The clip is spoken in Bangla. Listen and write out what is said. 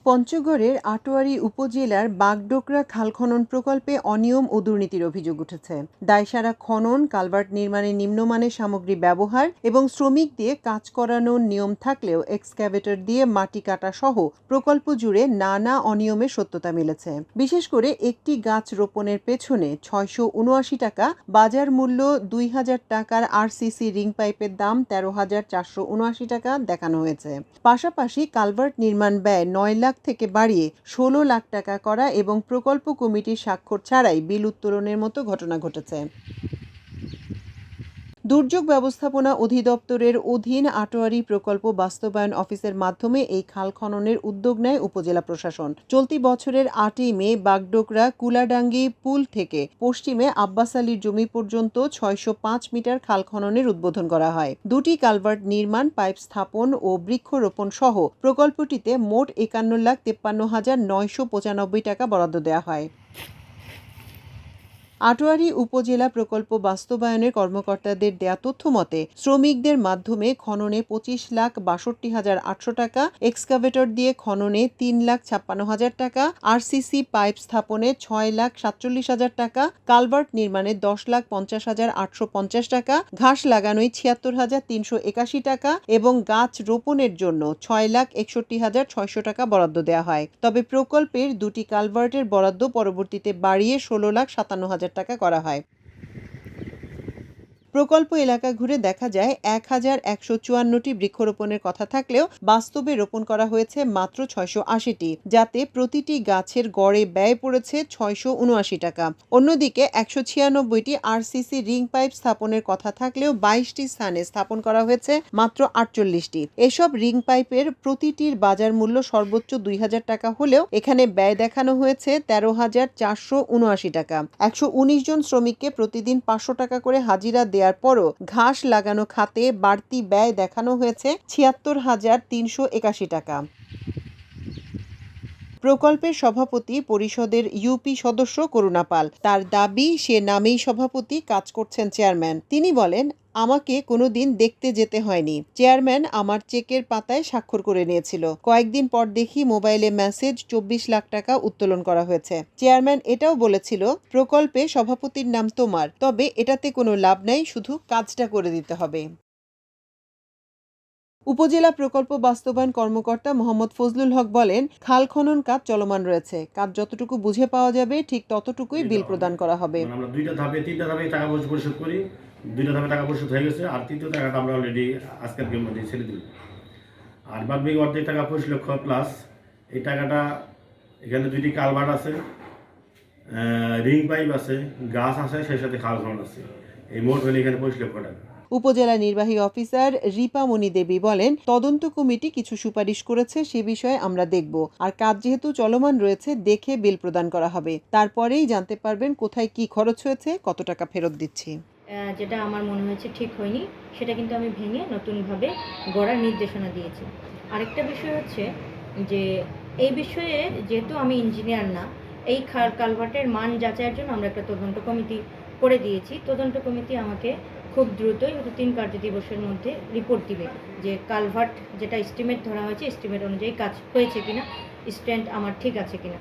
পঞ্চগড়ের আটোয়ারী উপজেলার বাগডোকরা খাল খনন প্রকল্পে অনিয়ম ও দুর্নীতির অভিযোগ উঠেছে। দায়সারা খনন, কালভার্ট নির্মাণে নিম্নমানের সামগ্রী ব্যবহার এবং শ্রমিক দিয়ে কাজ করানোর নিয়ম থাকলেও এক্সক্যাভেটর দিয়ে মাটি কাটা সহ প্রকল্প জুড়ে নানা অনিয়মের সত্যতা মিলেছে। বিশেষ করে একটি গাছ রোপণের পেছনে ৬৭৯ টাকা, বাজার মূল্য ২,০০০ টাকার আরসিসি রিং পাইপের দাম ১৩,৪৭৯ টাকা দেখানো হয়েছে। পাশাপাশি কালভার্ট নির্মাণ ব্যয় ৯ লাখ থেকে বাড়িয়ে ১৬ লাখ টাকা করা এবং প্রকল্প কমিটির স্বাক্ষর ছাড়াই বিল উত্তোলনের মতো ঘটনা ঘটেছে। দুর্যোগ ব্যবস্থাপনা অধিদপ্তরের অধীন আটোয়ারী প্রকল্প বাস্তবায়ন অফিসের মাধ্যমে এই খাল খননের উদ্যোগ নেয় উপজেলা প্রশাসন। চলতি বছরের ৮ই মে বাগডোকরা কুলাডাঙ্গি পুল থেকে পশ্চিমে আব্বাস আলীর জমি পর্যন্ত ৬০৫ মিটার খাল খননের উদ্বোধন করা হয়। দুটি কালভার্ট নির্মাণ, পাইপ স্থাপন ও বৃক্ষরোপণ সহ প্রকল্পটিতে মোট ৫১,৫৩,৯৯৫ টাকা বরাদ্দ দেওয়া হয়। আটোয়ারী উপজেলা প্রকল্প বাস্তবায়নের কর্মকর্তাদের দেয়া তথ্য মতে, শ্রমিকদের মাধ্যমে খননে ২৫,৬২,৮০০ টাকা, এক্সকাভেটর দিয়ে খননে ৩,৫৬,০০০ টাকা, আরসিসি পাইপ স্থাপনে ৬,৪৭,০০০ টাকা, কালভার্ট নির্মাণে ১০,৫০,৮৫০ টাকা, ঘাস লাগানোয় ৭৬,৩৮১ টাকা এবং গাছ রোপণের জন্য ৬,৬১,৬০০ টাকা বরাদ্দ দেওয়া হয়। তবে প্রকল্পের দুটি কালভার্টের বরাদ্দ পরবর্তীতে বাড়িয়ে ১৬,৫৭,০০০ টাকা করা হয়। প্রকল্প এলাকা ঘুরে দেখা যায় ১,১৫৪টি বৃক্ষরোপণের কথা থাকলেও বাস্তবে রোপণ করা হয়েছে মাত্র ৬৮০টি, যাতে প্রতিটি গাছের গড়ে ব্যয় পড়েছে ৬৭৯ টাকা। অন্যদিকে ১৯৬টি আরসিসি রিং পাইপ স্থাপনের কথা থাকলেও ২২টি স্থানে স্থাপন করা হয়েছে মাত্র ৪৮টি। এসব রিং পাইপের প্রতিটির বাজার মূল্য সর্বোচ্চ ২,০০০ টাকা হলেও এখানে ব্যয় দেখানো হয়েছে ১৩,৪৭৯ টাকা। ১১৯ জন শ্রমিককে প্রতিদিন ৫০০ টাকা করে হাজিরা দেওয়ার পরও ঘাস লাগানো খাতে বাড়তি ব্যয় দেখানো হয়েছে ৭৬,৩৮১ টাকা। প্রকল্পের সভাপতি পরিষদের ইউপি সদস্য করুণা পাল। তার দাবি, সে নামেই সভাপতি, কাজ করছেন চেয়ারম্যান। তিনি বলেন, আমাকে কোনোদিন দেখতে যেতে হয়নি। চেয়ারম্যান আমার চেকের পাতায় স্বাক্ষর করে নিয়েছিল। কয়েকদিন পর দেখি মোবাইলে মেসেজ ২৪ লাখ টাকা উত্তোলন করা হয়েছে। চেয়ারম্যান এটাও বলেছিল, প্রকল্পে সভাপতির নাম তোমার, তবে এটাতে কোনো লাভ নাই, শুধু কাজটা করে দিতে হবে। উপজেলা প্রকল্প বাস্তবায়ন কর্মকর্তা মোহাম্মদ ফজলুল হক বলেন, খাল খনন কাজ চলমান রয়েছে। কাজ যতটুকু বুঝে পাওয়া যাবে ঠিক ততটুকুই বিল প্রদান করা হবে। আমরা তিনটা ধাপে টাকা পরিশোধ করি। 2টা ধাপে টাকা পরিশোধ হয়ে গেছে, আর 3টা টাকাটা আমরা অলরেডি আজকের মধ্যে ছেড়ে দিই। আর বাদ বাকি অর্ধেক টাকা 25 লক্ষ প্লাস এই টাকাটা, এখানে 2টি কালভার্ট আছে, রিং পাইপ আছে, গাছ আছে, সেই সাথে খাল খনন আছে। এই মোট হলে এখানে 25 লক্ষ টাকা। উপজেলা নির্বাহী অফিসার রিপামণি দেবী বলেন, তদন্ত কমিটি কিছু সুপারিশ করেছে, সে বিষয়ে আমরা দেখব। আর কাজ যেহেতু চলমান রয়েছে, দেখে বিল প্রদান করা হবে। তারপরেই জানতে পারবেন কোথায় কি খরচ হয়েছে, কত টাকা ফেরত দিচ্ছি। যেটা আমার মনে হয়েছে ঠিক হয়নি, সেটা কিন্তু আমি ভেঙে নতুনভাবে গড়ার নির্দেশনা দিয়েছি। আরেকটা বিষয় হচ্ছে যে এই বিষয়ে যেহেতু আমি ইঞ্জিনিয়ার না, এই কালভার্টের মান যাচাইয়ের জন্য আমরা একটা তদন্ত কমিটি করে দিয়েছি। তদন্ত কমিটি আমাকে খুব দ্রুতই 3 কার্যদিবসের মধ্যে রিপোর্ট দিবে যে কালভার্ট যেটা এস্টিমেট ধরা হয়েছে, এস্টিমেট অনুযায়ী কাজ হয়েছে কিনা, স্ট্যান্ড আমার ঠিক আছে কিনা।